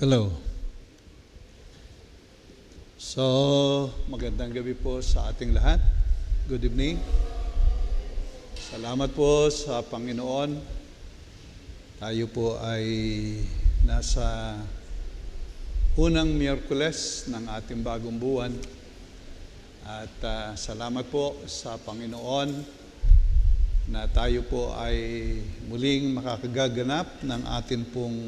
Hello. So, magandang gabi po sa ating lahat. Good evening. Salamat po sa Panginoon. Tayo po ay nasa unang Miyerkules ng ating bagong buwan. At salamat po sa Panginoon na tayo po ay muling makakagaganap ng atin pong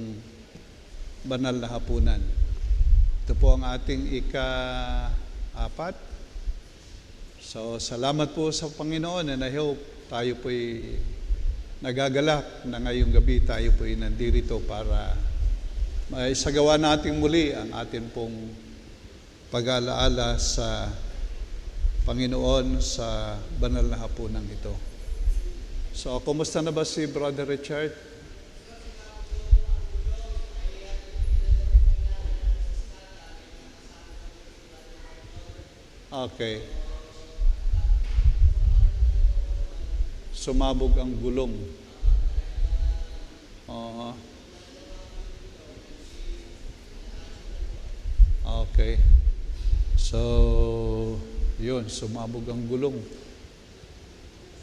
banal na hapunan. Ito po ang ating ika-4. So, salamat po sa Panginoon and I hope tayo po'y nagagalak na ngayong gabi tayo po'y nandito para maisagawa natin muli ang atin pong pag-aalaala sa Panginoon sa banal na hapunan ito. So, kumusta na ba si Brother Richard? Okay. Sumabog ang gulong. Okay. So, yun, sumabog ang gulong.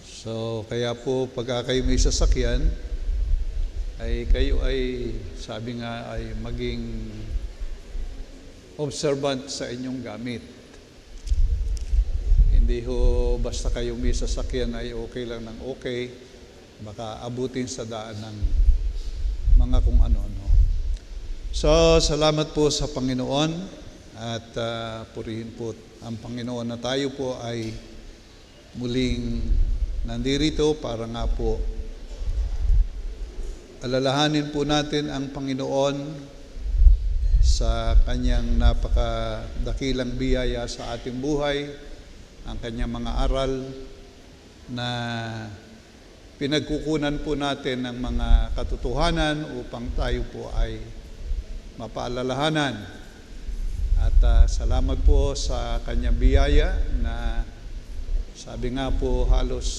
So, kaya po pagka kayo may sasakyan, ay kayo ay, sabi nga, ay maging observant sa inyong gamit. Hindi ho basta kayo may sasakyan ay okay lang ng okay, baka abutin sa daan ng mga kung ano-ano. So, salamat po sa Panginoon at purihin po ang Panginoon na tayo po ay muling nandirito para nga po alalahanin po natin ang Panginoon sa kanyang napakadakilang biyaya sa ating buhay, ang kanyang mga aral na pinagkukunan po natin ng mga katotohanan upang tayo po ay mapaalalahanan. At salamat po sa kanyang biyaya na sabi nga po halos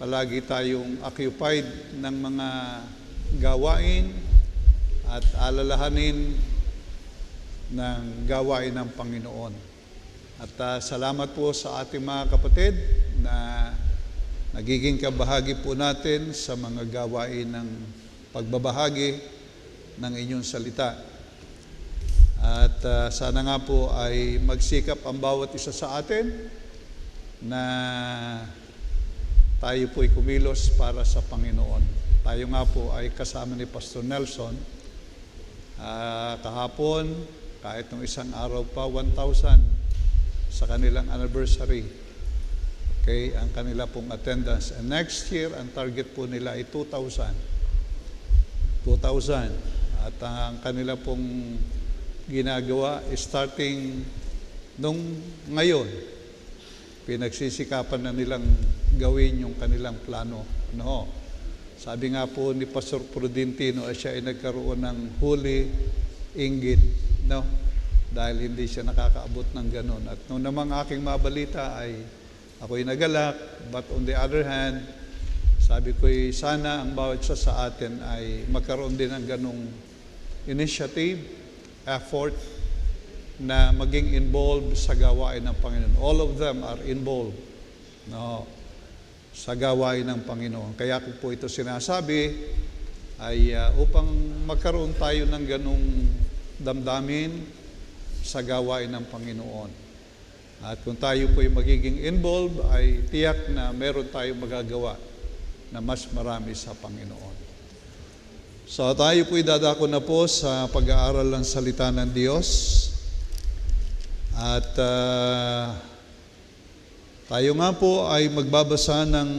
palagi tayong occupied ng mga gawain at alalahanin ng gawain ng Panginoon. At salamat po sa ating mga kapatid na nagiging kabahagi po natin sa mga gawain ng pagbabahagi ng inyong salita. At sana nga po ay magsikap ang bawat isa sa atin na tayo po'y kumilos para sa Panginoon. Tayo nga po ay kasama ni Pastor Nelson. Kahapon, kahit nung isang araw pa, 1,000 sa kanilang anniversary. Okay, ang kanila pong attendance. And next year, ang target po nila ay 2,000. 2,000. At ang kanila pong ginagawa, starting nung ngayon, pinagsisikapan na nilang gawin yung kanilang plano. No? Sabi nga po ni Pastor Prudentino, siya ay nagkaroon ng huli inggit. No? Dahil hindi siya nakakaabot ng ganun. At nung namang aking mabalita ay ako'y nagalak, but on the other hand, sabi ko'y sana ang bawat isa sa atin ay magkaroon din ng ganung initiative, effort, na maging involved sa gawain ng Panginoon. All of them are involved sa gawain ng Panginoon. Kaya ko po ito sinasabi ay upang magkaroon tayo ng ganung damdamin sa gawain ng Panginoon. At kung tayo po'y magiging involved, ay tiyak na meron tayong magagawa na mas marami sa Panginoon. So tayo po'y dadako na po sa pag-aaral ng salita ng Diyos. At tayo nga po ay magbabasa ng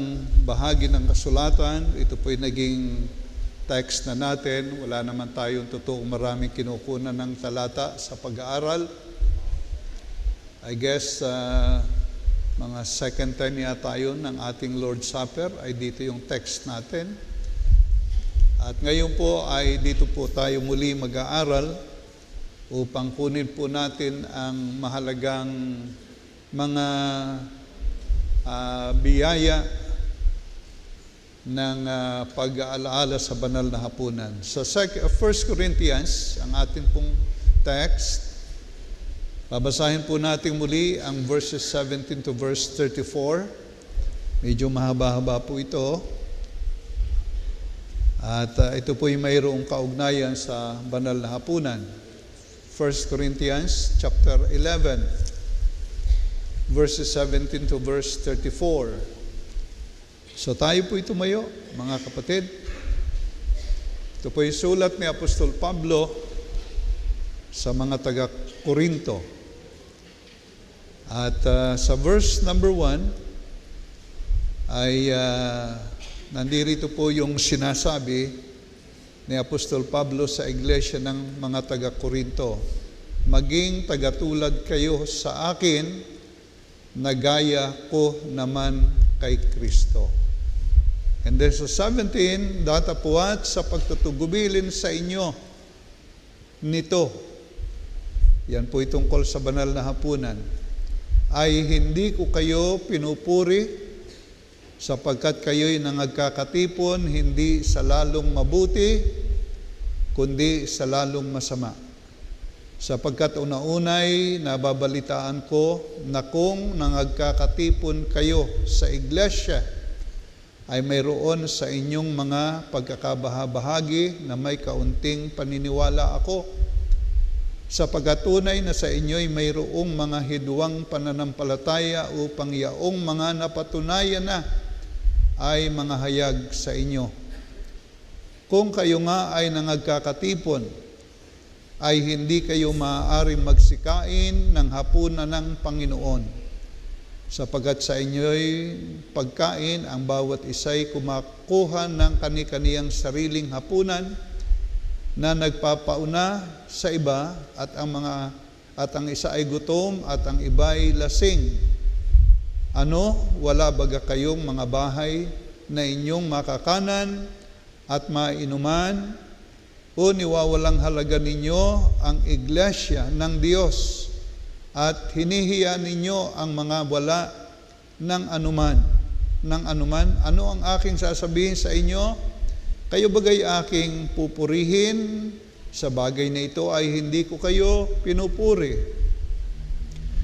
bahagi ng kasulatan. Ito po'y naging text na natin. Wala naman tayong totoong maraming kinukunan ng talata sa pag-aaral. I guess mga second time yata yun ng ating Lord's Supper ay dito yung text natin. At ngayon po ay dito po tayo muli mag-aaral upang kunin po natin ang mahalagang mga biyaya ng pag-aalaala sa banal na hapunan. Sa 1 Corinthians, ang atin pong text, babasahin po natin muli ang verses 17 to verse 34. Medyo mahaba-haba po ito. At ito po yung mayroong kaugnayan sa banal na hapunan. 1 Corinthians chapter 11, verses 17 to verse 34. So tayo po tumayo, mga kapatid. Ito po yung sulat ni Apostol Pablo sa mga taga-Korinto. At sa verse number 1 ay nandirito po yung sinasabi ni Apostol Pablo sa iglesia ng mga taga-Korinto. Maging tagatulad kayo sa akin na gaya ko naman kay Kristo. And then sa 17, datapuat sa pagtutugubilin sa inyo nito. Yan po itungkol sa banal na hapunan. Ay hindi ko kayo pinupuri sapagkat kayo'y nangagkakatipon hindi sa lalong mabuti, kundi sa lalong masama. Sapagkat una-unay nababalitaan ko na kung nangagkakatipon kayo sa iglesia, ay mayroon sa inyong mga pagkakabahabahagi na may kaunting paniniwala ako. Sapagkat tunay na sa inyo'y mayroong mga hidwang pananampalataya upang yaong mga napatunayan na ay mga hayag sa inyo. Kung kayo nga ay nangagkakatipon, ay hindi kayo maaaring magsikain ng hapunan ng Panginoon. Sapagkat sa inyo'y pagkain, ang bawat isa'y kumakuha ng kani-kaniyang sariling hapunan na nagpapauna sa iba at ang isa ay gutom at ang iba ay lasing. Wala baga kayong mga bahay na inyong makakanan at mainuman, o niwawalang halaga ninyo ang iglesia ng Diyos at hinihiya ninyo ang mga wala ng anuman. Ano ang aking sasabihin sa inyo? Kayo bagay aking pupurihin? Sa bagay na ito ay hindi ko kayo pinupuri.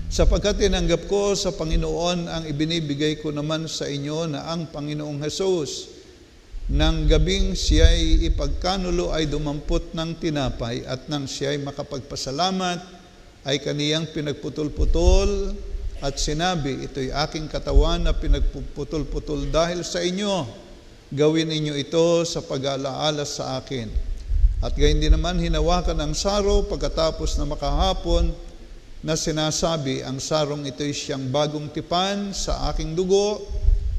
Sapagkat tinanggap ko sa Panginoon ang ibinibigay ko naman sa inyo na ang Panginoong Hesus, nang gabing siya'y ipagkanulo ay dumampot ng tinapay at nang siya'y makapagpasalamat ay kaniyang pinagputol-putol at sinabi, ito'y aking katawan na pinagputol-putol dahil sa inyo. Gawin ninyo ito sa pag-alaala sa akin. At gayon din naman hinawakan ang saro pagkatapos na makahapon na sinasabi, ang sarong ito'y siyang bagong tipan sa aking dugo.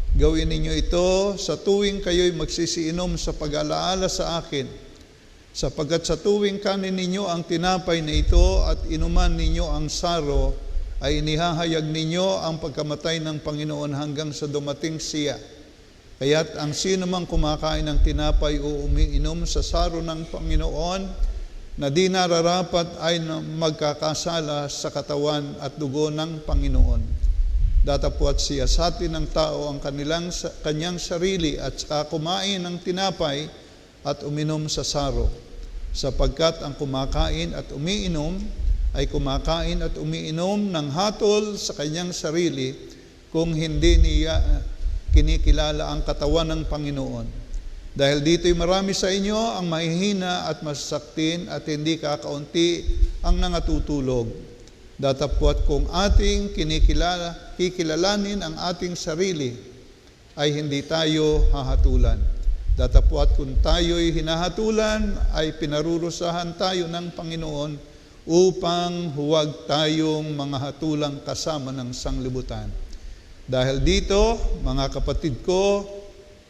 Gawin ninyo ito sa tuwing kayo'y magsisiinom sa pag-alaala sa akin. Sapagkat sa tuwing kanin ninyo ang tinapay na ito at inuman ninyo ang saro, ay inihahayag ninyo ang pagkamatay ng Panginoon hanggang sa dumating siya. Kaya't ang sino mang kumakain ng tinapay o umiinom sa saro ng Panginoon, na di nararapat ay magkakasala sa katawan at dugo ng Panginoon. Datapwat siya sa atin ng tao ang kanyang sarili at saka kumain ng tinapay at uminom sa saro. Sapagkat ang kumakain at umiinom ay kumakain at umiinom ng hatol sa kanyang sarili kung hindi niya kinikilala ang katawan ng Panginoon. Dahil dito'y marami sa inyo ang mahihina at masasaktin at hindi kakaunti ang nangatutulog. Datapwat kung ating kikilalanin ang ating sarili, ay hindi tayo hahatulan. Datapwat kung tayo'y hinahatulan, ay pinarurusahan tayo ng Panginoon upang huwag tayong mga hatulang kasama ng sanglibutan. Dahil dito, mga kapatid ko,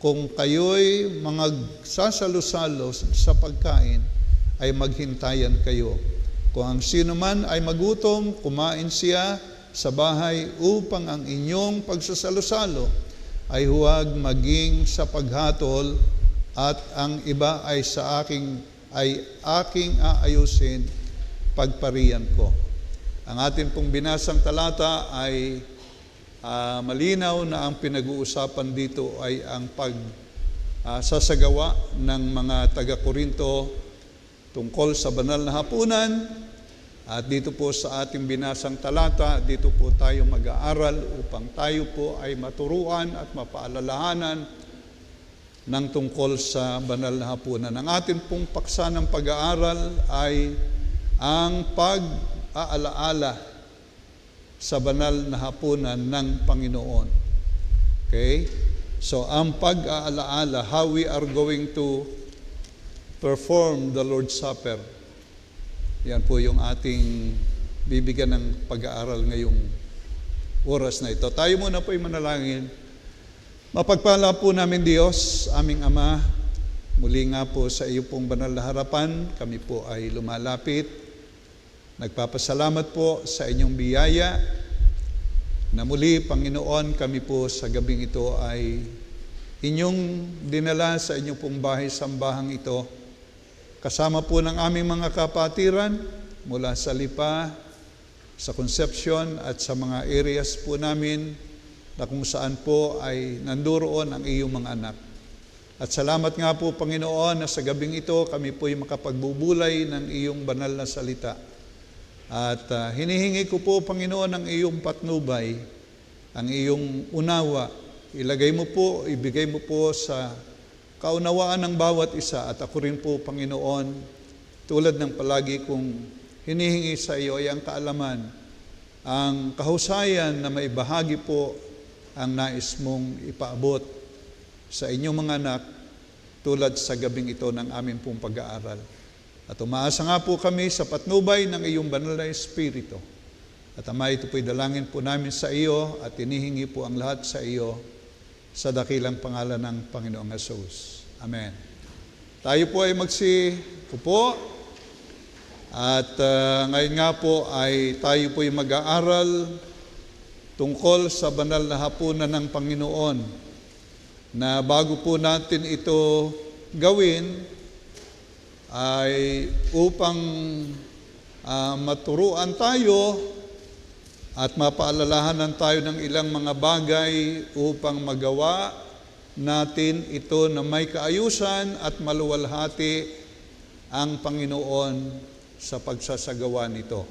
kung kayo'y mga sasalo-salo sa pagkain, ay maghintayan kayo. Kung ang sino man ay magutom, kumain siya sa bahay upang ang inyong pagsasalo-salo ay huwag maging sa paghatol at ang iba ay aking aayusin pagparian ko. Ang atin pong binasang talata ay malinaw na ang pinag-uusapan dito ay ang sasagawa ng mga taga-Korinto tungkol sa banal na hapunan. At dito po sa ating binasang talata, dito po tayo mag-aaral upang tayo po ay maturuan at mapaalalahanan ng tungkol sa banal na hapunan. Ang ating pong paksa ng pag-aaral ay ang pag-aalaala sa banal na hapunan ng Panginoon. Okay? So, ang pag-aalaala, how we are going to perform the Lord's Supper. Yan po yung ating bibigyan ng pag-aaral ngayong oras na ito. Tayo muna po ay manalangin. Mapagpala po namin Diyos, aming Ama, muli nga po sa iyo pong banal na harapan, kami po ay lumalapit. Nagpapasalamat po sa inyong biyaya na muli, Panginoon, kami po sa gabing ito ay inyong dinala sa inyong pong bahay-sambahang ito. Kasama po ng aming mga kapatiran mula sa Lipa, sa Concepcion at sa mga areas po namin na kung saan po ay nanduroon ang iyong mga anak. At salamat nga po, Panginoon, na sa gabing ito kami po ay makapagbubulay ng iyong banal na salita. At hinihingi ko po, Panginoon, ang iyong patnubay, ang iyong unawa. Ilagay mo po, ibigay mo po sa kaunawaan ng bawat isa. At ako rin po, Panginoon, tulad ng palagi kong hinihingi sa iyo ay ang kaalaman, ang kahusayan na maibahagi po ang nais mong ipaabot sa inyong mga anak tulad sa gabing ito ng aming pong pag-aaral. At umaasa nga po kami sa patnubay ng iyong banal na Espiritu. At Ama, ito po'y dalangin po namin sa iyo at hinihingi po ang lahat sa iyo sa dakilang pangalan ng Panginoong Hesus. Amen. Tayo po ay magsikupo at ngayon nga po ay tayo po ay mag-aaral tungkol sa banal na hapunan ng Panginoon na bago po natin ito gawin ay upang maturuan tayo at mapaalalahanan tayo ng ilang mga bagay upang magawa natin ito na may kaayusan at maluwalhati ang Panginoon sa pagsasagawa nito.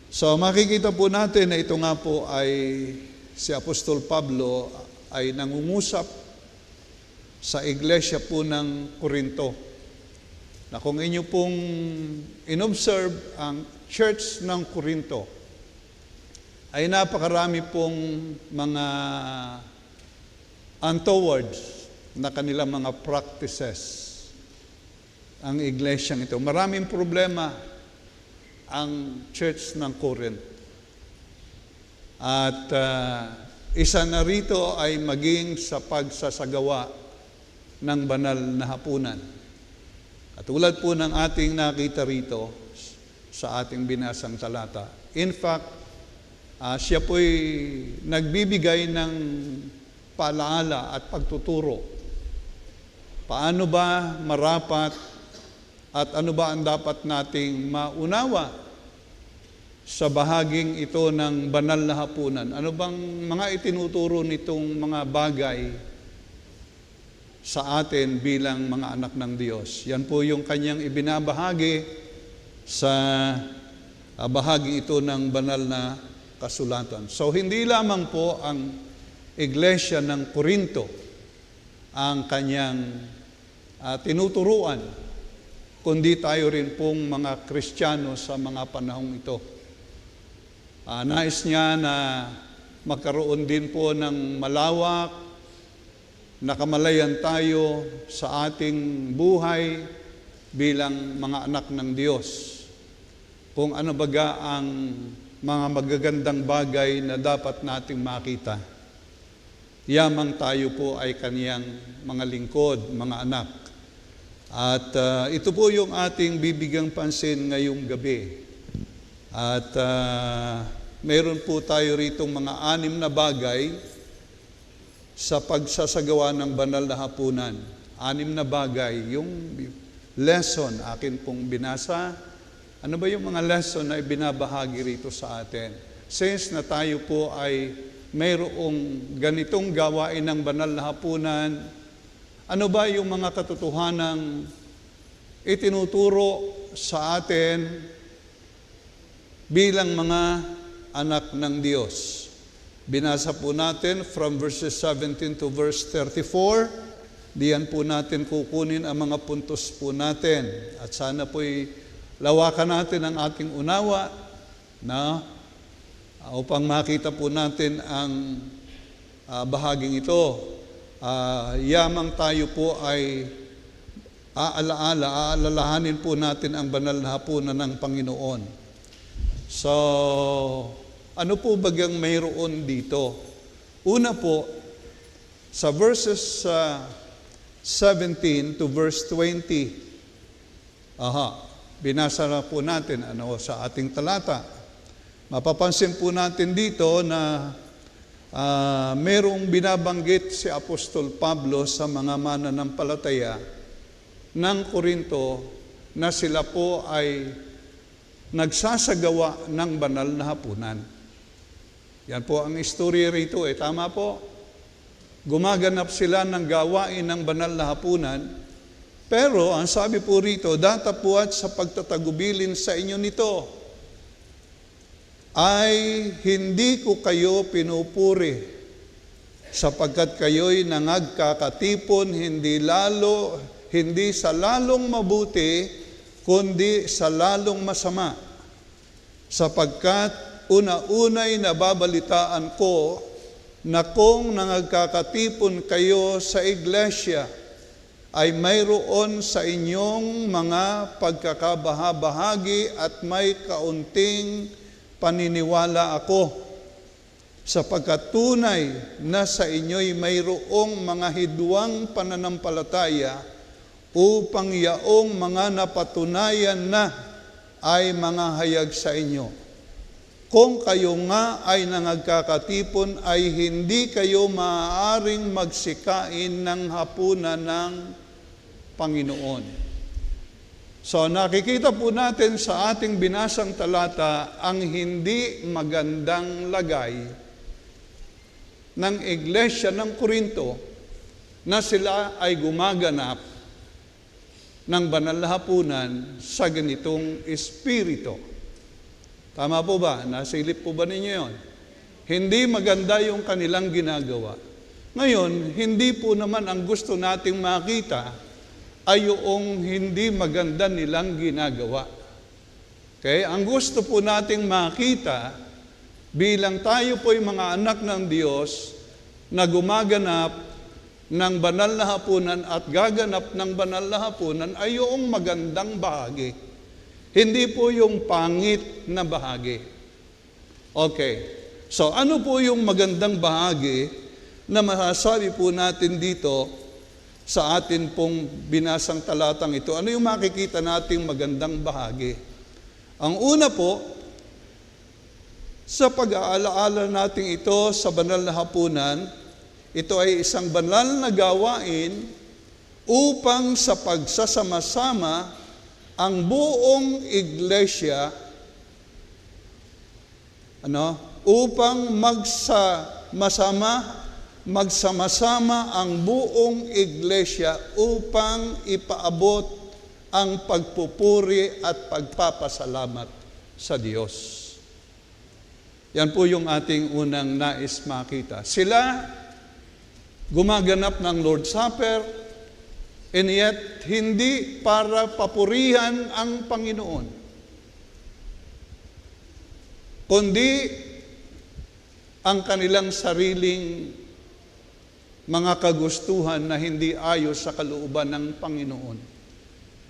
So makikita po natin na ito nga po ay si Apostol Pablo ay nangungusap sa iglesia po ng Korinto. Na kung inyo pong inobserve ang church ng Korinto, ay napakarami pong mga untowards na kanilang mga practices ang iglesyang ito. Maraming problema ang church ng Corinth. At isa na rito ay maging sa pagsasagawa ng banal na hapunan. At tulad po ng ating nakita rito sa ating binasang talata. In fact, siya po'y nagbibigay ng paalaala at pagtuturo. Paano ba marapat at ano ba ang dapat nating maunawa sa bahaging ito ng banal na hapunan? Ano bang mga itinuturo nitong mga bagay sa atin bilang mga anak ng Diyos? Yan po yung kanyang ibinabahagi sa bahagi ito ng banal na kasulatan. So, hindi lamang po ang iglesia ng Korinto ang kanyang tinuturuan, kundi tayo rin pong mga Kristiyano sa mga panahong ito. Nais niya na magkaroon din po ng malawak na kamalayan tayo sa ating buhay bilang mga anak ng Diyos. Kung ano baga ang mga magagandang bagay na dapat nating makita. Yamang tayo po ay kaniyang mga lingkod, mga anak. At ito po yung ating bibigyang pansin ngayong gabi. At mayroon po tayo ritong mga 6 na bagay sa pagsasagawa ng banal na hapunan. 6 na bagay. Yung lesson, akin pong binasa. Ano ba yung mga lesson na ibinabahagi rito sa atin? Since na tayo po ay mayroong ganitong gawain ng banal na hapunan, Ano ba yung mga katotohanang itinuturo sa atin bilang mga anak ng Diyos? Binasa po natin from verses 17 to verse 34. Diyan po natin kukunin ang mga puntos po natin. At sana po'y lawakan natin ang ating unawa na upang makita po natin ang bahaging ito. Yamang tayo po ay aalalahanin po natin ang banal na hapunan ng Panginoon. So, ano po bagang mayroon dito? Una po, sa verses 17 to verse 20, binasa na po natin sa ating talata. Mapapansin po natin dito na merong binabanggit si Apostol Pablo sa mga mananampalataya ng Korinto na sila po ay nagsasagawa ng banal na hapunan. Yan po ang istorya rito, tama po. Gumaganap sila ng gawain ng banal na hapunan, pero ang sabi po rito, datapuat sa pagtatagubilin sa inyo nito, ay hindi ko kayo pinupuri, sapagkat kayo'y nangagkakatipon hindi sa lalong mabuti, kundi sa lalong masama. Sapagkat una-unay nababalitaan ko na kung nangagkakatipon kayo sa iglesia, ay mayroon sa inyong mga pagkakabahabahagi at may kaunting paniniwala ako, sapagkat tunay na sa inyo'y mayroong mga hidwang pananampalataya upang yaong mga napatunayan na ay mga hayag sa inyo. Kung kayo nga ay nangagkakatipon, ay hindi kayo maaaring magsikain ng hapunan ng Panginoon. So nakikita po natin sa ating binasang talata ang hindi magandang lagay ng iglesia ng Korinto na sila ay gumaganap ng banal na hapunan sa ganitong espiritu. Tama po ba? Nasilip po ba ninyo yun? Hindi maganda yung kanilang ginagawa. Ngayon, hindi po naman ang gusto nating makita ay yung hindi maganda nilang ginagawa. Okay? Ang gusto po nating makita bilang tayo po'y mga anak ng Diyos na gumaganap ng banal na hapunan at gaganap ng banal na hapunan ay yung magandang bahagi. Hindi po yung pangit na bahagi. Okay. So, ano po yung magandang bahagi na masasabi po natin dito sa atin pong binasang talatang ito? Ano yung makikita nating magandang bahagi? Ang una po, sa pag-aalaala natin ito sa banal na hapunan, ito ay isang banal na gawain upang sa pagsasama-sama ang buong iglesia, upang magsama-sama ang buong iglesia upang ipaabot ang pagpupuri at pagpapasalamat sa Diyos. Yan po yung ating unang nais makita. Sila gumaganap ng Lord's Supper, and yet hindi para papurihan ang Panginoon, kundi ang kanilang sariling mga kagustuhan na hindi ayos sa kalooban ng Panginoon.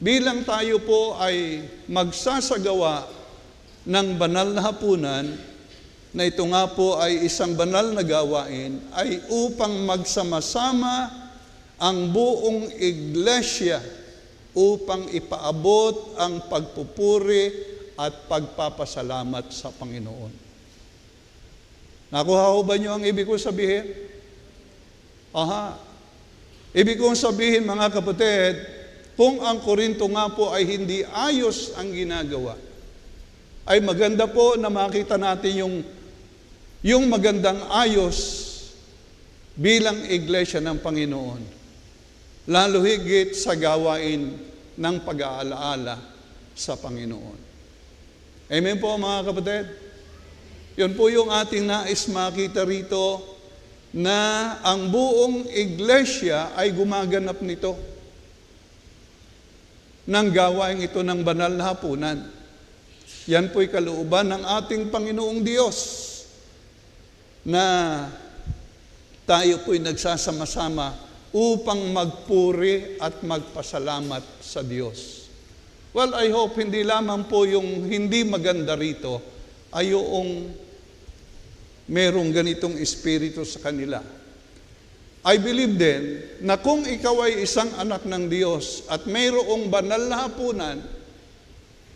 Bilang tayo po ay magsasagawa ng banal na hapunan, na ito nga po ay isang banal na gawain, ay upang magsama-sama ang buong iglesia upang ipaabot ang pagpupuri at pagpapasalamat sa Panginoon. Nakuha ho ba niyo ang ibig kong sabihin? Ibig kong sabihin, mga kapatid, kung ang Korinto nga po ay hindi ayos ang ginagawa, ay maganda po na makita natin yung magandang ayos bilang iglesia ng Panginoon. lalo higit sa gawain ng pag-aalaala sa Panginoon. Amen po mga kapatid? Yun po yung ating nais makita rito, na ang buong iglesia ay gumaganap nito, ng gawain ito ng banal na hapunan. Yan po'y kalooban ng ating Panginoong Diyos, na tayo po'y nagsasama-sama upang magpuri at magpasalamat sa Diyos. Well, I hope hindi lamang po yung hindi maganda rito ay yung merong ganitong espiritu sa kanila. I believe din na kung ikaw ay isang anak ng Diyos at mayroong banal na hapunan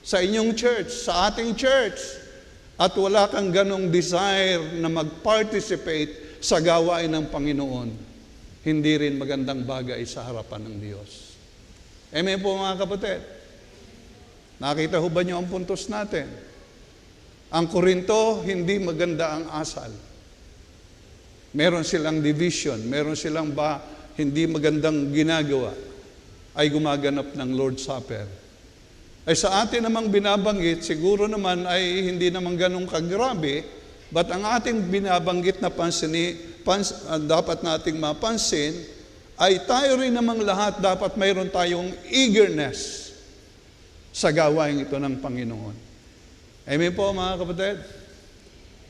sa inyong church, sa ating church, at wala kang ganong desire na mag-participate sa gawain ng Panginoon, hindi rin magandang bagay sa harapan ng Diyos. Amen po mga kapatid. Nakita ho ba niyo ang puntos natin? Ang Korinto, hindi maganda ang asal. Meron silang division, meron silang hindi magandang ginagawa, ay gumaganap ng Lord's Supper. Ay sa atin namang binabanggit, siguro naman ay hindi naman ganong kagrabe, but ang ating binabanggit na dapat nating mapansin, ay tayo rin namang lahat dapat mayroon tayong eagerness sa gawain ito ng Panginoon. Amen po mga kapatid.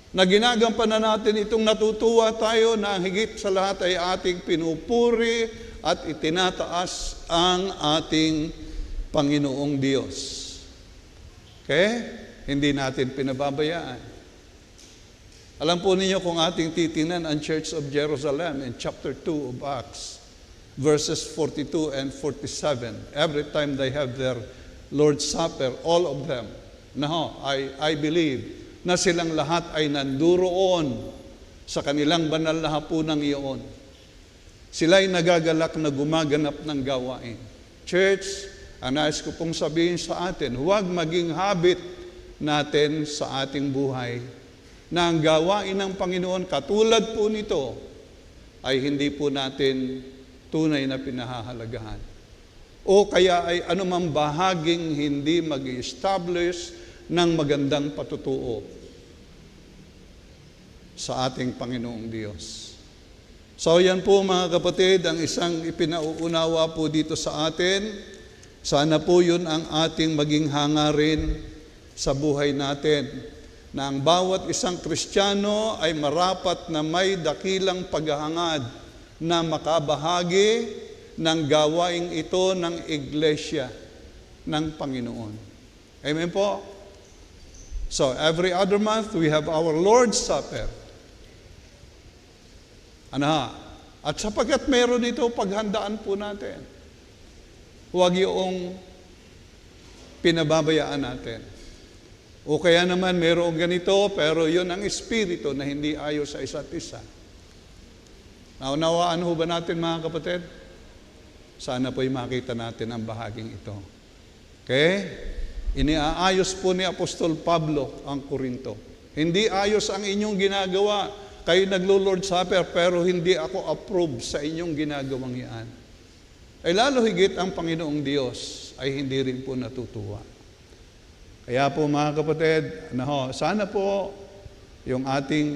Na ginagampanan natin itong natutuwa tayo na higit sa lahat ay ating pinupuri at itinataas ang ating Panginoong Diyos. Okay? Hindi natin pinababayaan. Alam po ninyo kung ating titingnan ang Church of Jerusalem in chapter 2 of Acts, verses 42 and 47. Every time they have their Lord's Supper, all of them, I believe na silang lahat ay nanduroon sa kanilang banal na hapunang iyon. Sila ay nagagalak na gumaganap ng gawain. Church, ang nais ko pong sabihin sa atin, huwag maging habit natin sa ating buhay na ang gawain ng Panginoon katulad po nito ay hindi po natin tunay na pinahahalagahan. O kaya ay anumang bahaging hindi mag-establish ng magandang patutuo sa ating Panginoong Diyos. So yan po mga kapatid, ang isang ipinauunawa po dito sa atin. Sana po yun ang ating maging hangarin sa buhay natin, na ang bawat isang Kristiyano ay marapat na may dakilang paghahangad na makabahagi ng gawaing ito ng iglesia ng Panginoon. Amen po? So, every other month, we have our Lord's Supper. At sapagkat meron ito, paghandaan po natin. Huwag yung pinababayaan natin. O kaya naman, merong ganito, pero yun ang espiritu na hindi ayos sa isa't isa. Naunawaan ho ba natin mga kapatid? Sana po'y makita natin ang bahaging ito. Okay? Iniaayos po ni Apostol Pablo ang Korinto. Hindi ayos ang inyong ginagawa. Kayo naglo-Lord Supper, pero hindi ako approve sa inyong ginagawang yan. Ay lalo higit ang Panginoong Diyos ay hindi rin po natutuwa. Kaya po mga kapatid, sana po yung ating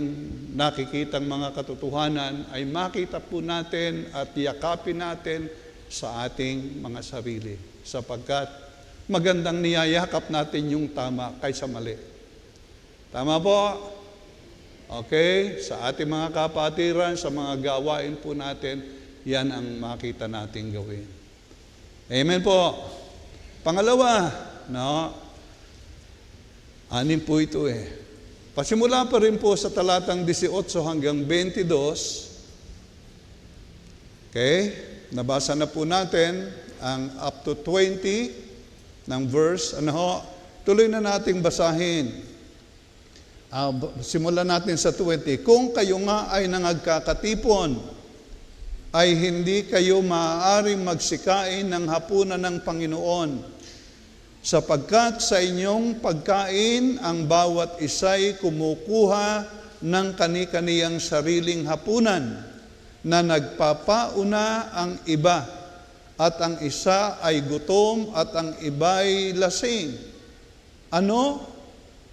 nakikitang mga katotohanan ay makita po natin at yakapin natin sa ating mga sarili. Sapagkat magandang niyayakap natin yung tama kaysa mali. Tama po? Okay? Sa ating mga kapatiran, sa mga gawain po natin, yan ang makita natin gawin. Amen po. Pangalawa, anin po ito Pasimula pa rin po sa talatang 18 hanggang 22. Okay? Nabasa na po natin ang up to 20 ng verse, tuloy na nating basahin. Simulan natin sa 20. Kung kayo nga ay nangagkakatipon, ay hindi kayo maaaring magsikain ng hapunan ng Panginoon, sapagkat sa inyong pagkain, ang bawat isa'y kumukuha ng kani-kaniyang sariling hapunan, na nagpapauna ang iba at ang isa ay gutom at ang iba'y lasing. Ano?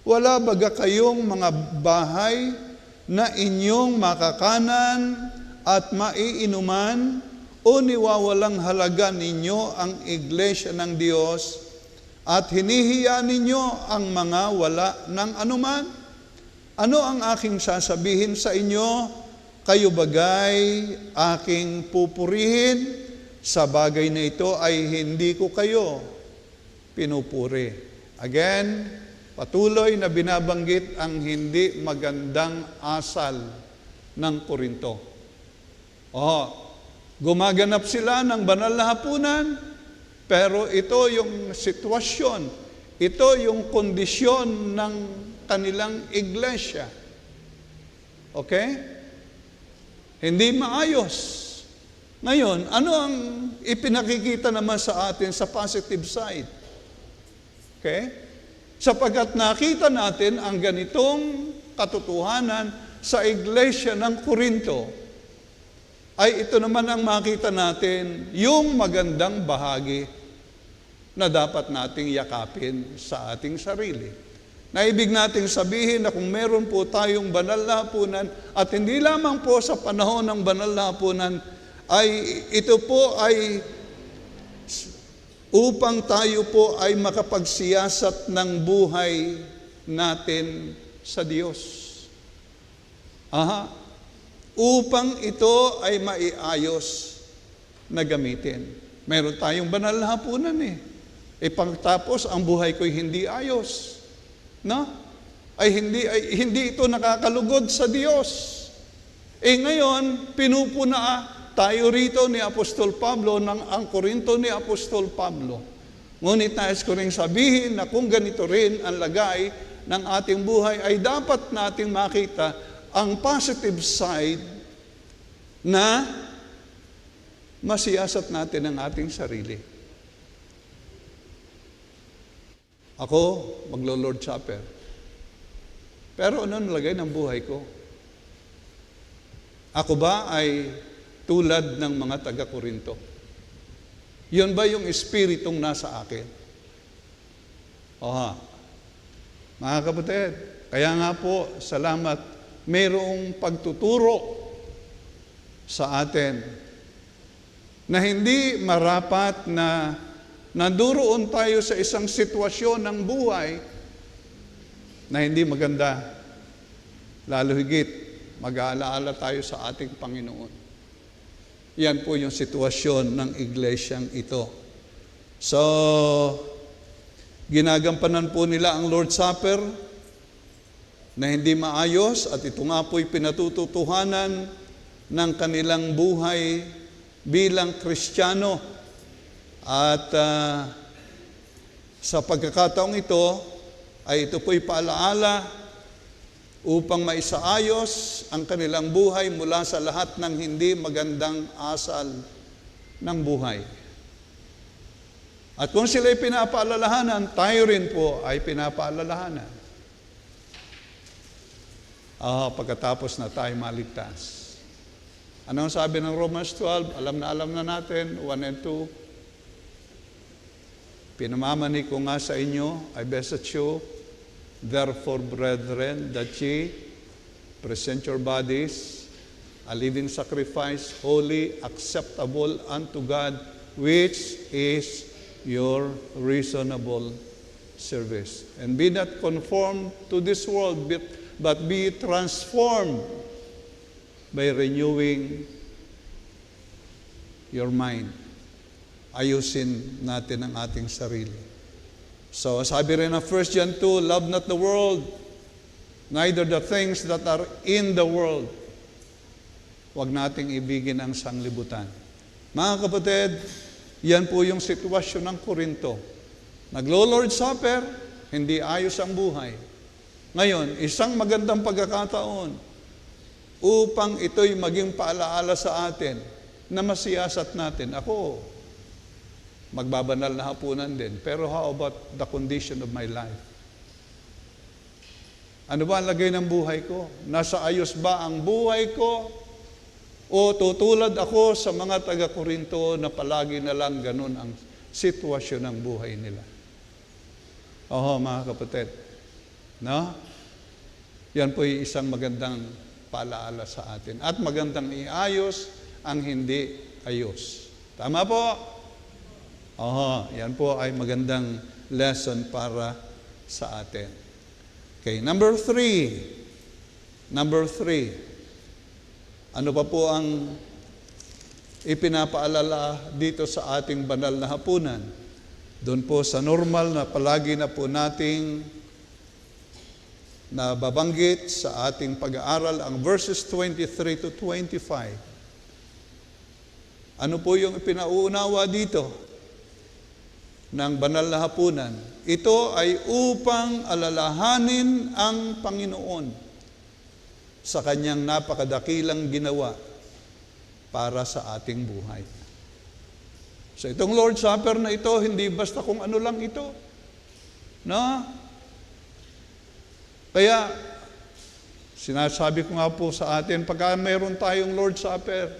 Wala baga kayong mga bahay na inyong makakanan at maiinuman, o niwawalang halaga ninyo ang iglesia ng Diyos at hinihiya ninyo ang mga wala ng anuman? Ano ang aking sasabihin sa inyo? Kayo bagay aking pupurihin? Sa bagay na ito ay hindi ko kayo pinupuri. Again, patuloy na binabanggit ang hindi magandang asal ng Korinto. Gumaganap sila ng banal na hapunan, pero ito yung sitwasyon, ito yung kondisyon ng kanilang iglesia. Okay? Hindi maayos. Ngayon, ano ang ipinakikita naman sa atin sa positive side? Okay? Sapagkat nakita natin ang ganitong katotohanan sa iglesia ng Korinto, ay ito naman ang makita natin, yung magandang bahagi na dapat nating yakapin sa ating sarili. Na ibig nating sabihin na kung meron po tayong banal na hapunan, at hindi lamang po sa panahon ng banal na hapunan, ay ito po ay upang tayo po ay makapagsiyasat ng buhay natin sa Diyos. Upang ito ay maiayos na gamitin. Meron tayong banal na hapunan pagtapos ang buhay ko'y hindi ayos. No? Hindi ito nakakalugod sa Diyos. Ngayon, pinupuna tayo rito ni Apostol Pablo ang Korinto ni Apostol Pablo. Ngunit nais ko rin sabihin na kung ganito rin ang lagay ng ating buhay, ay dapat nating makita ang positive side na masiyasat natin ang ating sarili. Ako, maglo-Lord Supper. Pero ano nalagay ng buhay ko? Ako ba ay tulad ng mga taga-Korinto? Yun ba yung espiritong nasa akin? Mga kapatid, kaya nga po, salamat, mayroong pagtuturo sa atin na hindi marapat na nanduroon tayo sa isang sitwasyon ng buhay na hindi maganda. Lalo higit, mag-aalaala tayo sa ating Panginoon. Yan po yung sitwasyon ng iglesyang ito. So, ginagampanan po nila ang Lord's Supper na hindi maayos, at ito nga po'y pinatututuhanan ng kanilang buhay bilang Kristiyano. At sa pagkakataong ito, ay ito po'y paalaala upang maisaayos ang kanilang buhay mula sa lahat ng hindi magandang asal ng buhay. At kung sila'y pinapaalalahanan, tayo rin po ay pinapaalalahanan. Pagkatapos na tayo maligtas. Ano ang sabi ng Romans 12? Alam na natin, 1 and 2. Pinamamani ko nga sa inyo, I beseech you, therefore, brethren, that ye present your bodies a living sacrifice, holy, acceptable unto God, which is your reasonable service. And be not conformed to this world, but be transformed by renewing your mind. Ayusin natin ang ating sarili. So, sabi rin ng 1 John 2, love not the world, neither the things that are in the world. Huwag nating ibigin ang sanglibutan. Mga kapatid, yan po yung sitwasyon ng Korinto. Naglo-Lord Supper, hindi ayos ang buhay. Ngayon, isang magandang pagkakataon upang ito'y maging paalaala sa atin na masiyasat natin. Ako, magbabanal na hapunan din. Pero how about the condition of my life? Ano ba ang lagay ng buhay ko? Nasa ayos ba ang buhay ko? O tutulad ako sa mga taga-Korinto na palagi na lang ganun ang sitwasyon ng buhay nila. Oho, mga kapatid. No? Yan po yung isang magandang paalaala sa atin. At magandang iayos ang hindi ayos. Tama po? Oho, yan po ay magandang lesson para sa atin. Okay, number 3. Number 3. Ano pa po ang ipinapaalala dito sa ating banal na hapunan? Doon po sa normal na palagi na po nating nababanggit sa ating pag-aaral ang verses 23 to 25. Ano po yung ipinauunawa dito ng banal na hapunan? Ito ay upang alalahanin ang Panginoon sa kanyang napakadakilang ginawa para sa ating buhay. So itong Lord's Supper na ito, hindi basta kung ano lang ito. No? Kaya, sinasabi ko nga po sa atin, pagka mayroon tayong Lord's Supper,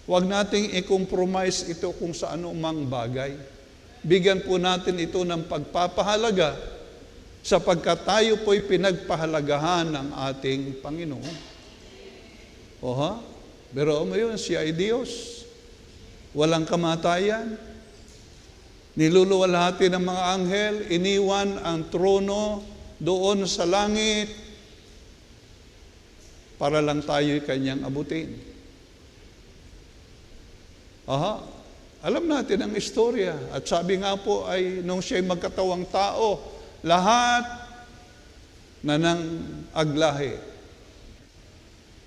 huwag nating i-compromise ito kung sa anumang bagay. Bigyan po natin ito ng pagpapahalaga sapagkat tayo po'y pinagpahalagahan ng ating Panginoon. Oha, pero mo yun, siya ay Diyos. Walang kamatayan. Niluluwalhati ng mga anghel, iniwan ang trono doon sa langit para lang tayo'y kanyang abutin. Aha, alam natin ang istorya. At sabi nga po ay nung siya'y magkatawang tao, lahat na nang aglahi.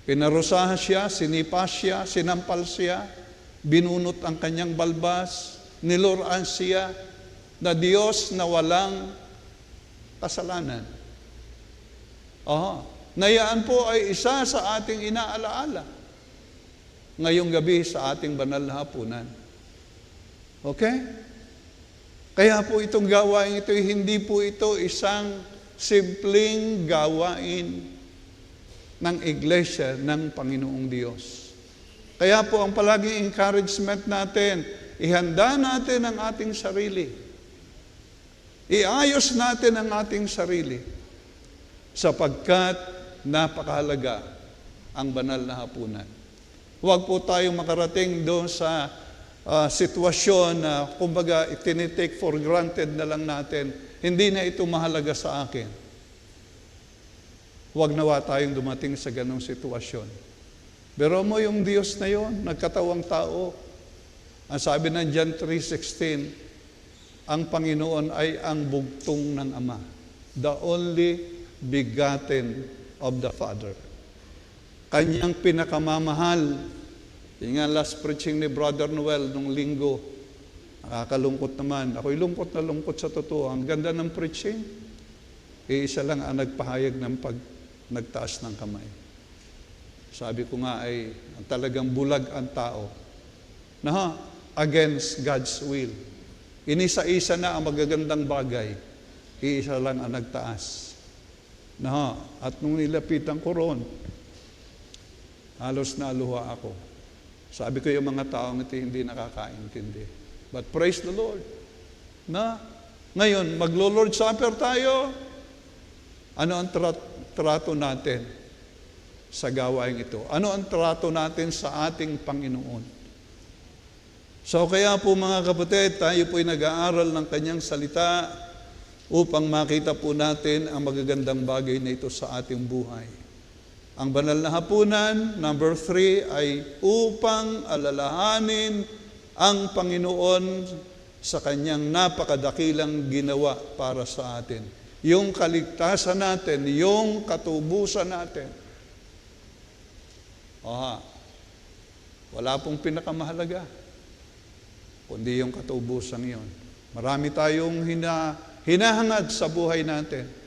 Pinarusahan siya, sinipa siya, sinampal siya, binunot ang kanyang balbas, niluran siya na Diyos na walang kasalanan. Nayaan po ay isa sa ating inaalaala ngayong gabi sa ating banal na hapunan. Okay? Kaya po itong gawain ito, hindi po ito isang simpleng gawain ng iglesia ng Panginoong Diyos. Kaya po ang palaging encouragement natin, ihanda natin ang ating sarili. Iayos natin ang ating sarili sapagkat napakahalaga ang banal na hapunan. Huwag po tayong makarating doon sa sitwasyon na kumbaga itinitake for granted na lang natin, hindi na ito mahalaga sa akin. Huwag nawa tayong dumating sa ganong sitwasyon. Pero mo yung Diyos na yon, nagkatawang tao. Ang sabi ng John 3:16, ang Panginoon ay ang bugtong ng Ama, the only begotten of the Father. Kanyang pinakamamahal. Yung nga last preaching ni Brother Noel nung linggo, nakakalungkot naman. Ako'y lungkot na lungkot sa totoo. Ang ganda ng preaching, isa lang ang nagpahayag ng pag nagtaas ng kamay. Sabi ko nga ay talagang bulag ang tao na against God's will. Inisa-isa na ang magagandang bagay, iisa lang ang nagtaas. At nung nilapitan ko roon, halos naluha ako. Sabi ko yung mga taong ito hindi nakakaintindi. But praise the Lord. Ngayon, maglo-Lord Supper tayo. Ano ang trato natin sa gawain ito? Ano ang trato natin sa ating Panginoon? So kaya po mga kapatid, tayo po'y nag-aaral ng kanyang salita upang makita po natin ang magagandang bagay na ito sa ating buhay. Ang banal na hapunan, number 3, ay upang alalahanin ang Panginoon sa kanyang napakadakilang ginawa para sa atin. Yung kaligtasan natin, yung katubusan natin. Wala pong pinakamahalaga, kundi yung katubusan yon. Marami tayong hinahangad sa buhay natin.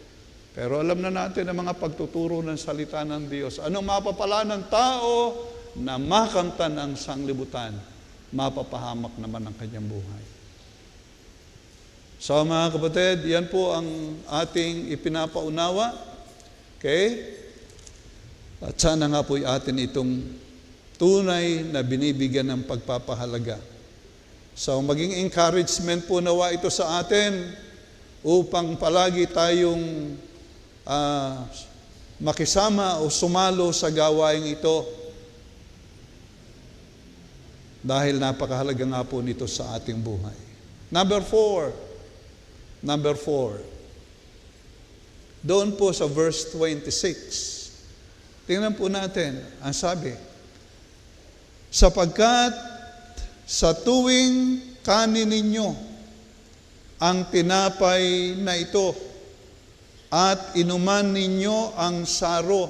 Pero alam na natin ang mga pagtuturo ng salita ng Diyos. Anong mapapala ng tao na makamtan ang sanglibutan, mapapahamak naman ang kanyang buhay. So mga kapatid, yan po ang ating ipinapaunawa. Okay? At sana nga po atin itong tunay na binibigyan ng pagpapahalaga. So maging encouragement po nawa ito sa atin upang palagi tayong makisama o sumalo sa gawain ito. Dahil napakahalaga nga po nito sa ating buhay. Number 4. Doon po sa verse 26. Tingnan po natin, ang sabi, sapagkat sa tuwing kanin ninyo ang tinapay na ito at inuman ninyo ang saro,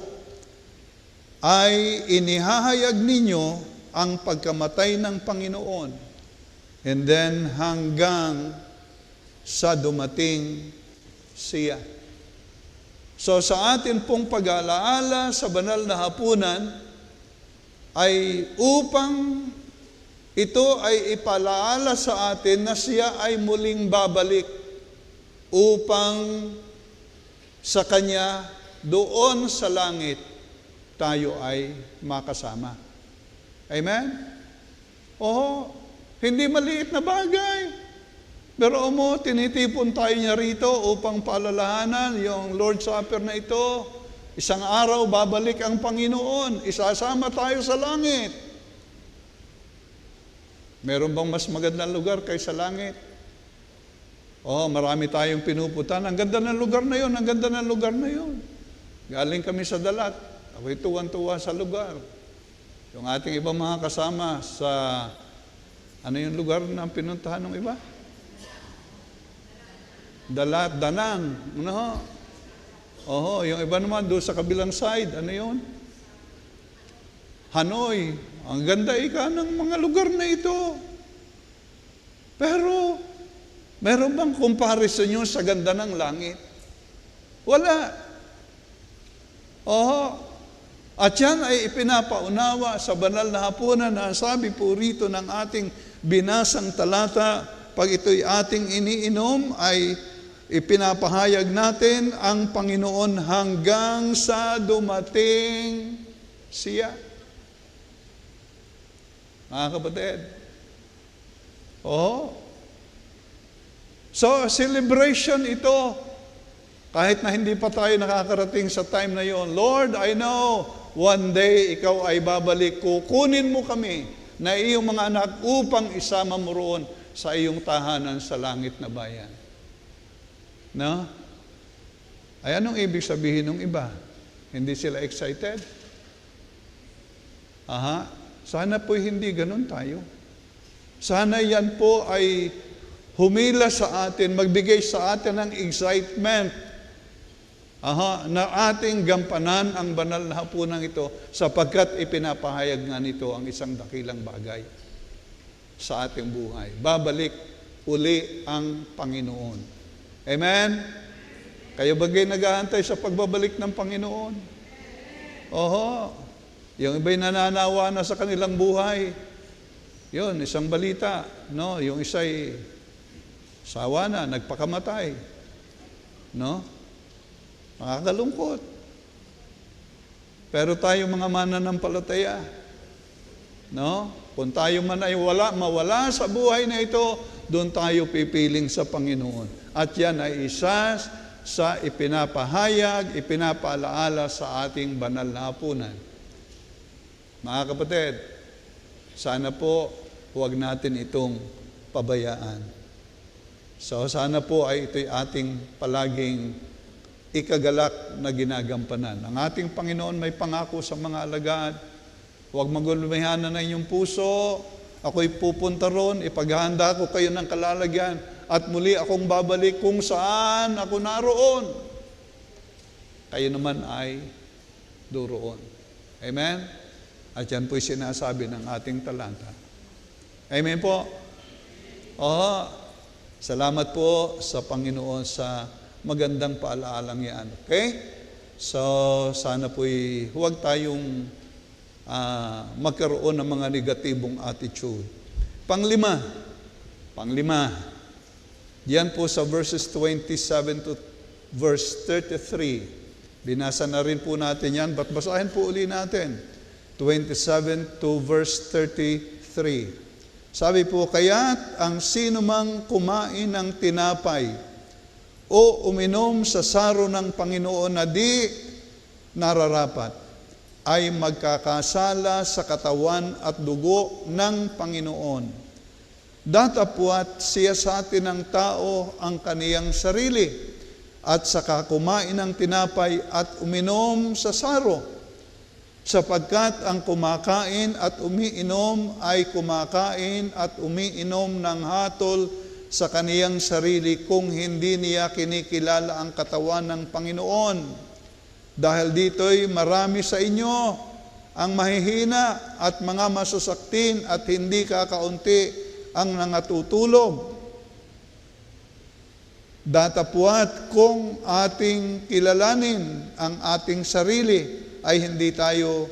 ay inihahayag ninyo ang pagkamatay ng Panginoon, and then hanggang sa dumating siya. So sa atin pong pag-aalaala sa banal na hapunan ay upang ito ay ipalaala sa atin na siya ay muling babalik upang sa Kanya doon sa langit tayo ay makasama. Amen? Oo, hindi maliit na bagay. Pero tinitipon tayo niya rito upang paalalahanan yung Lord's Supper na ito. Isang araw, babalik ang Panginoon. Isasama tayo sa langit. Meron bang mas magandang lugar kaysa langit? Marami tayong pinupuntahan. Ang ganda ng lugar na yun, ang ganda ng lugar na yun. Galing kami sa Dalat. Ako'y tuwan-tuwa sa lugar. Yung ating ibang mga kasama sa, ano yung lugar na pinuntahan ng iba? Dalat, Danang. Yung iba naman doon sa kabilang side. Ano yun? Hanoi. Ang ganda ng mga lugar na ito. Pero, meron bang comparison yun sa ganda ng langit? Wala. At yan ay ipinapaunawa sa banal na hapunan na sabi po rito ng ating binasang talata, pag ito'y ating iniinom ay ipinapahayag natin ang Panginoon hanggang sa dumating siya. Mga kapatid. So, celebration ito. Kahit na hindi pa tayo nakakarating sa time na yon. Lord, I know, one day ikaw ay babalik. Kukunin mo kami na iyong mga anak upang isama mo roon sa iyong tahanan sa langit na bayan. No? Ay anong ibig sabihin ng iba? Hindi sila excited? Sana po hindi ganun tayo. Sana yan po ay humila sa atin, magbigay sa atin ng excitement na ating gampanan ang banal na hapunan ito sapagkat ipinapahayag nga nito ang isang dakilang bagay sa ating buhay. Babalik uli ang Panginoon. Amen? Kayo bagay nag-aantay sa pagbabalik ng Panginoon? Yung iba'y nananawa na sa kanilang buhay. Yun, isang balita. No? Yung isa'y sawa na, nagpakamatay. No? Nakakalungkot. Pero tayo mga mananampalataya, no? Kung tayo man ay mawala sa buhay na ito, doon tayo pipiling sa Panginoon. At yan ay isa sa ipinapahayag, ipinapaalaala sa ating banal na hapunan. Mga kapatid, sana po huwag natin itong pabayaan. So sana po ay ito'y ating palaging ikagalak na ginagampanan. Ang ating Panginoon may pangako sa mga alagad, huwag magulumihan na inyong puso, ako'y pupunta ron, ipaghahanda ko kayo ng kalalagyan, at muli akong babalik kung saan ako naroon. Kayo naman ay duroon. Amen? At yan po'y sinasabi ng ating talata. Amen po? Salamat po sa Panginoon sa magandang paalaalang yan. Okay? So, sana po'y huwag tayong magkaroon ng mga negatibong attitude. Panglima, diyan po sa verses 27 to verse 33. Binasa na rin po natin yan, ba't basahin po uli natin? 27 to verse 33. Sabi po, kaya't ang sino mang kumain ng tinapay o uminom sa saro ng Panginoon na di nararapat, ay magkakasala sa katawan at dugo ng Panginoon. Datapwat siya sa atin ng tao ang kaniyang sarili, at saka kumain ng tinapay at uminom sa saro, sapagkat ang kumakain at umiinom ay kumakain at umiinom ng hatol sa kaniyang sarili kung hindi niya kinikilala ang katawan ng Panginoon. Dahil dito'y marami sa inyo ang mahihina at mga masusaktin at hindi kakaunti ang nangatutulog. Datapwat kung ating kilalanin ang ating sarili, ay hindi tayo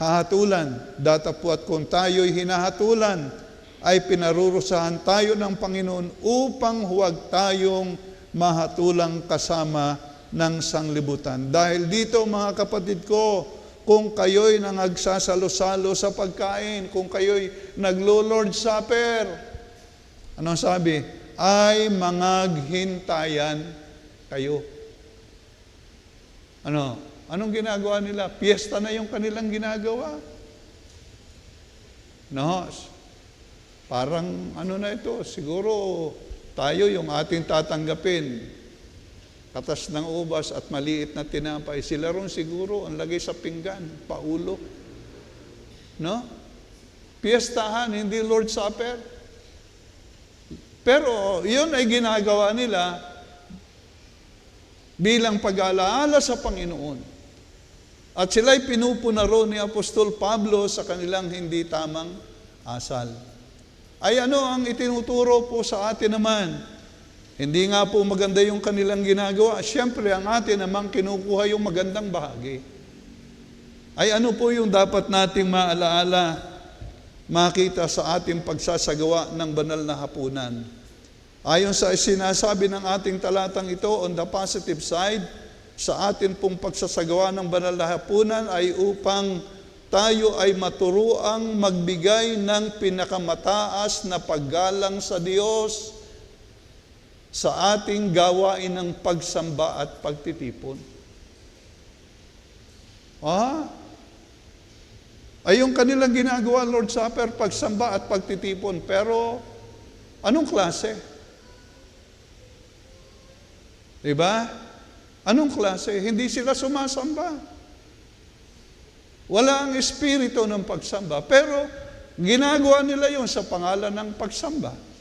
hahatulan. Datapwat kung tayo'y hinahatulan, ay pinarurusahan tayo ng Panginoon upang huwag tayong mahatulang kasama ng sanglibutan. Dahil dito, mga kapatid ko, kung kayo'y nangagsasalo-salo sa pagkain, kung kayo'y naglo-Lord Supper, anong sabi? Ay mangaghintayan kayo. Anong ginagawa nila? Piyesta na yung kanilang ginagawa. No, parang na ito, siguro tayo yung ating tatanggapin. Katas ng ubas at maliit na tinapay. Sila ron siguro ang lagay sa pinggan, paulo. No? Piyestahan, hindi Lord Supper. Pero yun ay ginagawa nila bilang pag-alaala sa Panginoon. At sila'y pinupunaro ni Apostol Pablo sa kanilang hindi tamang asal. Ay ang itinuturo po sa atin naman? Hindi nga po maganda yung kanilang ginagawa. Siyempre, ang atin namang kinukuha yung magandang bahagi. Ay ano po yung dapat nating maalaala, makita sa ating pagsasagawa ng banal na hapunan? Ayon sa sinasabi ng ating talatang ito, on the positive side, sa atin pong pagsasagawa ng banal na hapunan ay upang tayo ay maturuang magbigay ng pinakamataas na paggalang sa Diyos sa ating gawain ng pagsamba at pagtitipon. Ay yung kanilang ginagawa, Lord Supper, pagsamba at pagtitipon. Pero, anong klase? Diba? Anong klase? Hindi sila sumasamba. Wala ang espiritu ng pagsamba. Pero, ginagawa nila yon sa pangalan ng pagsamba.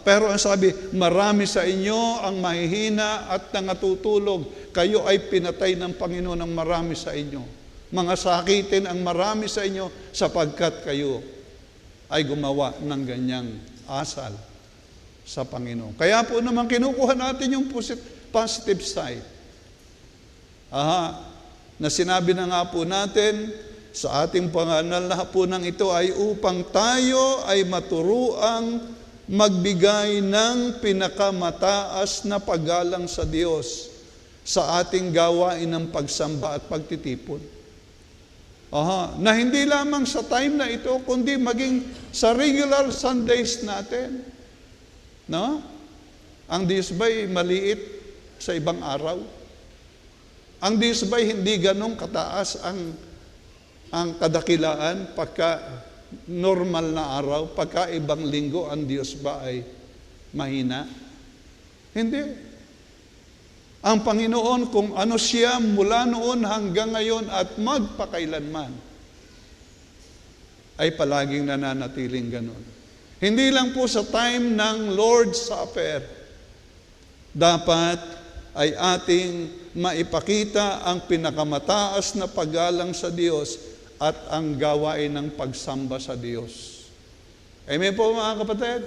Pero ang sabi, marami sa inyo ang mahihina at nangatutulog. Kayo ay pinatay ng Panginoon ng marami sa inyo. Mga sakitin ang marami sa inyo sapagkat kayo ay gumawa ng ganyang asal sa Panginoon. Kaya po naman kinukuha natin yung positive side. Na sinabi na nga po natin sa ating panganal na hapunan ito ay upang tayo ay maturuang magbigay ng pinakamataas na paggalang sa Diyos sa ating gawain ng pagsamba at pagtitipon. Na hindi lamang sa time na ito, kundi maging sa regular Sundays natin. No? Ang Diyos ba'y maliit sa ibang araw? Ang Diyos ba'y hindi ganong kataas ang kadakilaan pagka normal na araw, pagka ibang linggo, ang Diyos ba ay mahina? Hindi. Ang Panginoon, kung ano siya mula noon hanggang ngayon at magpakailanman, ay palaging nananatiling ganon. Hindi lang po sa time ng Lord's Supper, dapat ay ating maipakita ang pinakamataas na paggalang sa Diyos at ang gawain ng pagsamba sa Diyos. Amen po mga kapatid?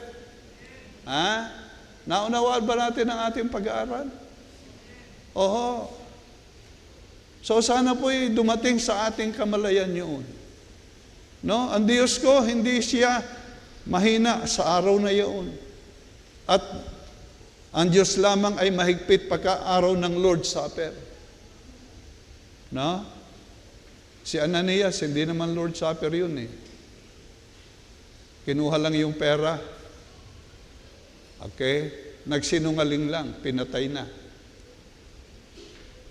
Naunawaan ba natin ang ating pag-aaral? So sana po'y dumating sa ating kamalayan yun. No? Ang Diyos ko, hindi siya mahina sa araw na yun. At ang Diyos lamang ay mahigpit pagka araw ng Lord's Supper. No? Si Ananias, hindi naman Lord Supper yun eh. Kinuha lang yung pera. Okay? Nagsinungaling lang, pinatay na.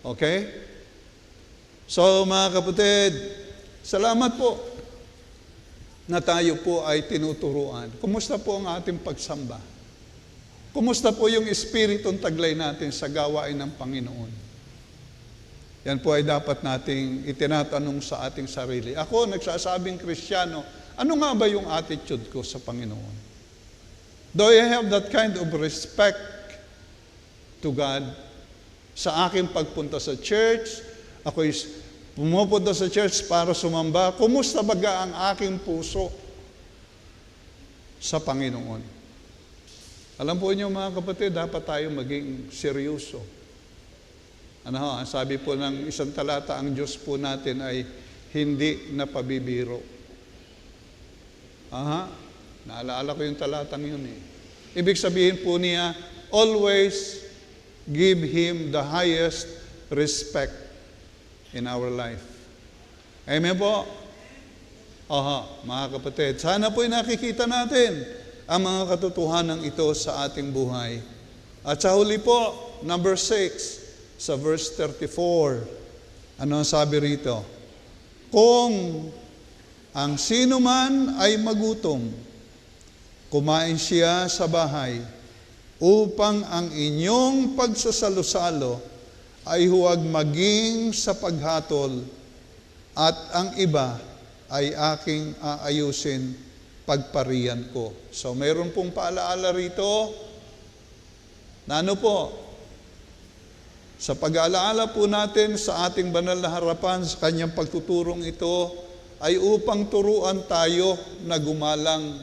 Okay? So mga kapatid, salamat po na tayo po ay tinuturuan. Kumusta po ang ating pagsamba? Kumusta po yung espiritong taglay natin sa gawain ng Panginoon? Yan po ay dapat nating itinatanong sa ating sarili. Ako, nagsasabing Kristiyano, ano nga ba yung attitude ko sa Panginoon? Do I have that kind of respect to God? Sa aking pagpunta sa church, ako'y pumupunta sa church para sumamba. Kumusta baga ang aking puso sa Panginoon? Alam po niyo mga kapatid, dapat tayo maging seryoso. Ang sabi po ng isang talata, ang Diyos po natin ay hindi napabibiro. Naalala ko yung talatang yun eh. Ibig sabihin po niya, always give Him the highest respect in our life. Amen po? Mga kapatid, sana po'y nakikita natin ang mga katotohanan ito sa ating buhay. At sa huli po, number 6, sa verse 34, ano ang sabi rito? Kung ang sino man ay magutom, kumain siya sa bahay, upang ang inyong pagsasalo-salo ay huwag maging sa paghatol, at ang iba ay aking aayusin pagparian ko. So mayroon pong paalaala rito, na ano po, sa pag-aalaala po natin sa ating banal na harapan, sa kanyang pagtuturong ito, ay upang turuan tayo na gumalang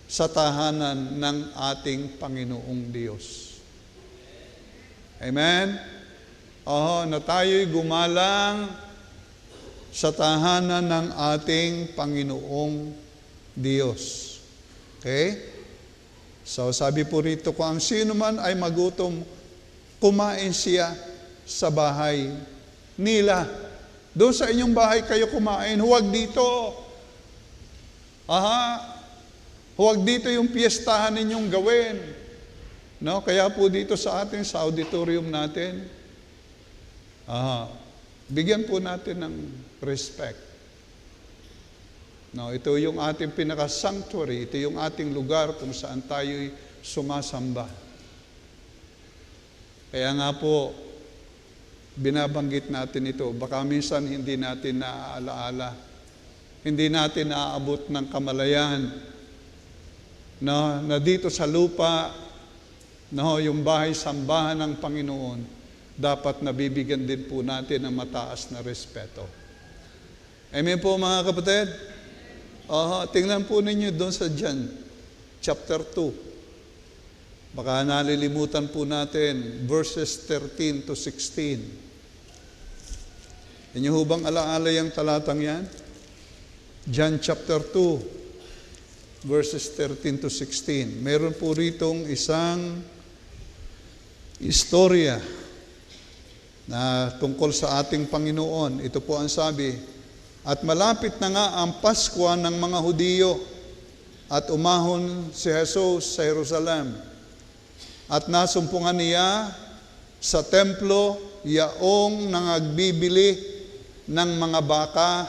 sa tahanan ng ating Panginoong Diyos. Amen? Na tayo'y gumalang sa tahanan ng ating Panginoong Diyos. Okay? So sabi po rito, kung ang sino man ay magutom, kumain siya sa bahay nila. Doon sa inyong bahay kayo kumain, huwag dito. Huwag dito yung piyestahan ninyong gawin. No? Kaya po dito sa atin, sa auditorium natin, bigyan po natin ng respect. No, ito yung ating pinaka-sanctuary, ito yung ating lugar kung saan tayo'y sumasamba. Kaya nga po, binabanggit natin ito. Baka minsan hindi natin naaalaala. Hindi natin naaabot ng kamalayan na dito sa lupa, yung bahay-sambahan ng Panginoon, dapat nabibigyan din po natin ng mataas na respeto. Amen po mga kapatid? Tingnan po ninyo doon sa John, chapter 2. Baka nalilimutan po natin, verses 13 to 16. Inyo hubang alaala yung talatang yan? John chapter 2, verses 13 to 16. Meron po ritong isang istorya na tungkol sa ating Panginoon. Ito po ang sabi, at malapit na nga ang Pasko ng mga Hudiyo, at umahon si Jesus sa Jerusalem. At nasumpungan niya sa templo yaong nangagbibili ng mga baka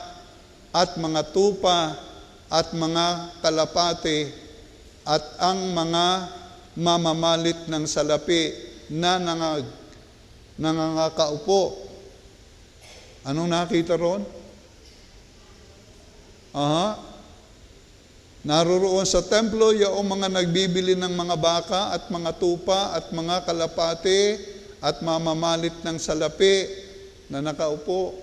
at mga tupa at mga kalapate at ang mga mamamalit ng salapi na nangangakaupo. Anong nakita ron? Naroroon sa templo yung mga nagbibili ng mga baka at mga tupa at mga kalapate at mamamalit ng salapi na nakaupo.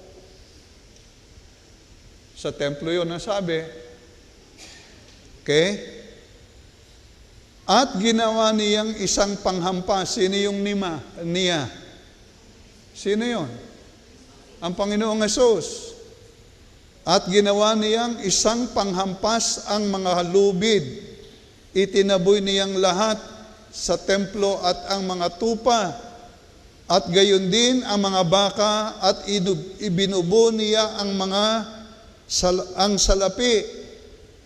Sa templo yun ang sabi. Okay? At ginawa niyang isang panghampas. Sino yung niya? Sino yun? Ang Panginoong Hesus. At ginawa niyang isang panghampas ang mga halubid. Itinaboy niyang lahat sa templo at ang mga tupa At gayon din ang mga baka at ibinubo niya ang salapi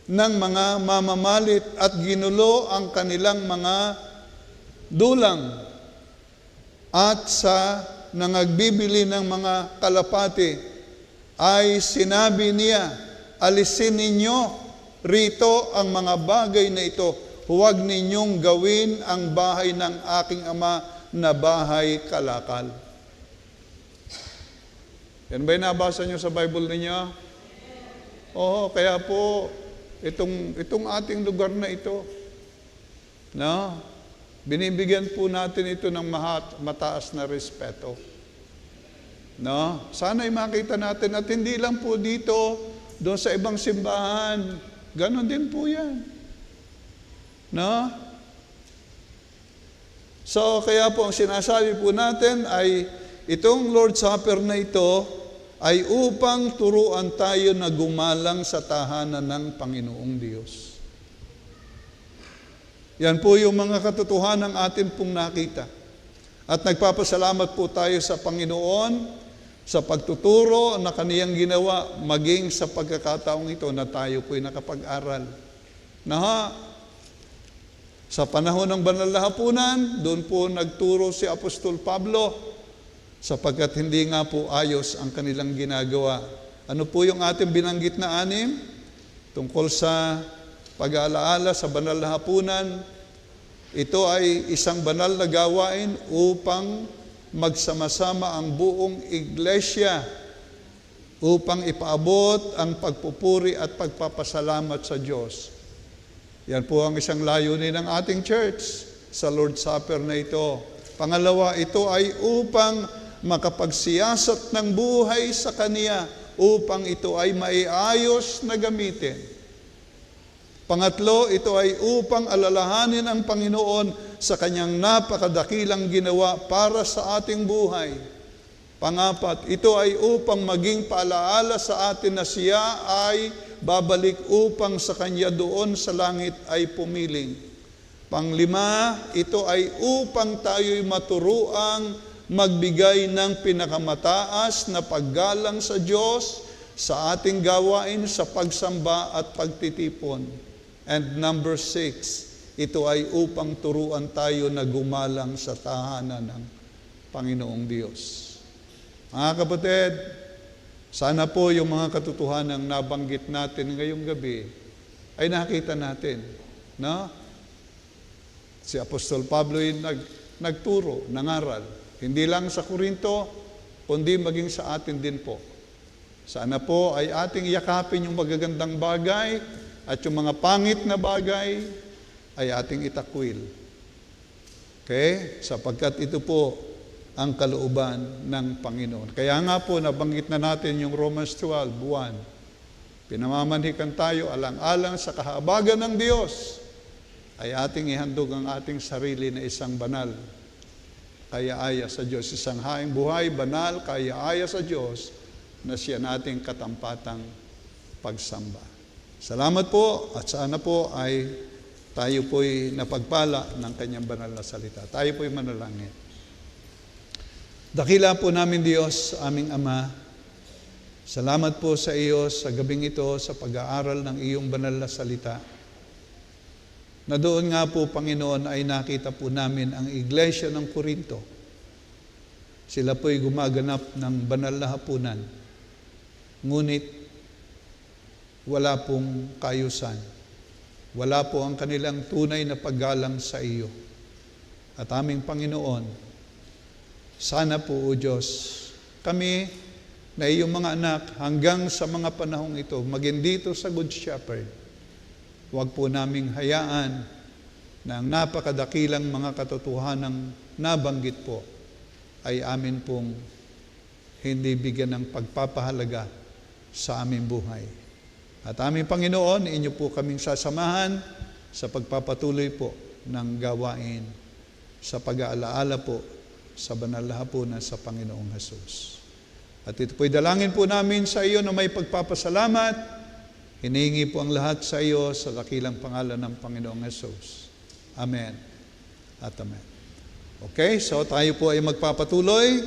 ng mga mamamalit at ginulo ang kanilang mga dulang. At sa nangagbibili ng mga kalapati ay sinabi niya, alisin ninyo rito ang mga bagay na ito. Huwag ninyong gawin ang bahay ng aking ama na bahay kalakal. Yan ba yung nabasa nyo sa Bible ninyo? Oo, kaya po, itong ating lugar na ito, no? Binibigyan po natin ito ng mataas na respeto. No? Sana'y makita natin at hindi lang po dito, doon sa ibang simbahan, ganon din po yan. No? So, kaya po ang sinasabi po natin ay itong Lord's Supper na ito ay upang turuan tayo na gumalang sa tahanan ng Panginoong Diyos. Yan po yung mga katotohanan ng atin pong nakita. At nagpapasalamat po tayo sa Panginoon sa pagtuturo na kaniyang ginawa maging sa pagkakataong ito na tayo po'y nakapag-aral. Sa panahon ng banal na hapunan, doon po nagturo si Apostol Pablo sapagkat hindi nga po ayos ang kanilang ginagawa. Ano po yung ating binanggit na 6? Tungkol sa pag-aalaala sa banal na hapunan, ito ay isang banal na gawain upang magsama-sama ang buong iglesia upang ipaabot ang pagpupuri at pagpapasalamat sa Diyos. Yan po ang isang layunin ng ating church sa Lord's Supper na ito. Pangalawa, ito ay upang makapagsiyasat ng buhay sa Kaniya upang ito ay maiayos na gamitin. Pangatlo, ito ay upang alalahanin ang Panginoon sa Kanyang napakadakilang ginawa para sa ating buhay. Pangapat, ito ay upang maging paalaala sa atin na siya ay babalik upang sa Kanya doon sa langit ay pumiling. Panglima, ito ay upang tayo'y maturuang magbigay ng pinakamataas na paggalang sa Diyos sa ating gawain sa pagsamba at pagtitipon. And number 6, ito ay upang turuan tayo na gumalang sa tahanan ng Panginoong Diyos. Mga kapatid, sana po yung mga katotohanang nabanggit natin ngayong gabi ay nakita natin. No? Si Apostol Pablo ay nagturo, nangaral. Hindi lang sa Korinto, kundi maging sa atin din po. Sana po ay ating yakapin yung magagandang bagay at yung mga pangit na bagay ay ating itakwil. Okay? Sapagkat ito po ang kalooban ng Panginoon. Kaya nga po, nabanggit na natin yung Romans 12:1. Pinamamanhikan tayo alang-alang sa kahabagan ng Diyos, ay ating ihandog ang ating sarili na isang banal, kaya-aya sa Diyos. Isang haing buhay, banal, kaya-aya sa Diyos, na siya nating katampatang pagsamba. Salamat po at sana po ay tayo po'y napagpala ng Kanyang banal na salita. Tayo po'y manalangin. Dakila po namin Diyos, aming Ama, salamat po sa iyo sa gabing ito sa pag-aaral ng iyong banal na salita. Na doon nga po, Panginoon, ay nakita po namin ang iglesia ng Korinto. Sila po'y gumaganap ng banal na hapunan. Ngunit wala pong kayusan. Wala po ang kanilang tunay na paggalang sa iyo. At aming Panginoon, sana po, O Diyos, kami na iyong mga anak hanggang sa mga panahong ito, maging dito sa Good Shepherd, huwag po naming hayaan na ang napakadakilang mga katotohanang nabanggit po ay amin pong hindi bigyan ng pagpapahalaga sa aming buhay. At aming Panginoon, inyo po kaming sasamahan sa pagpapatuloy po ng gawain sa pag-aalaala po sa banal na hapunan sa Panginoong Hesus. At ito po'y dalangin po namin sa iyo na may pagpapasalamat. Hinihingi po ang lahat sa iyo sa dakilang pangalan ng Panginoong Hesus. Amen at amen. Okay, so tayo po ay magpapatuloy.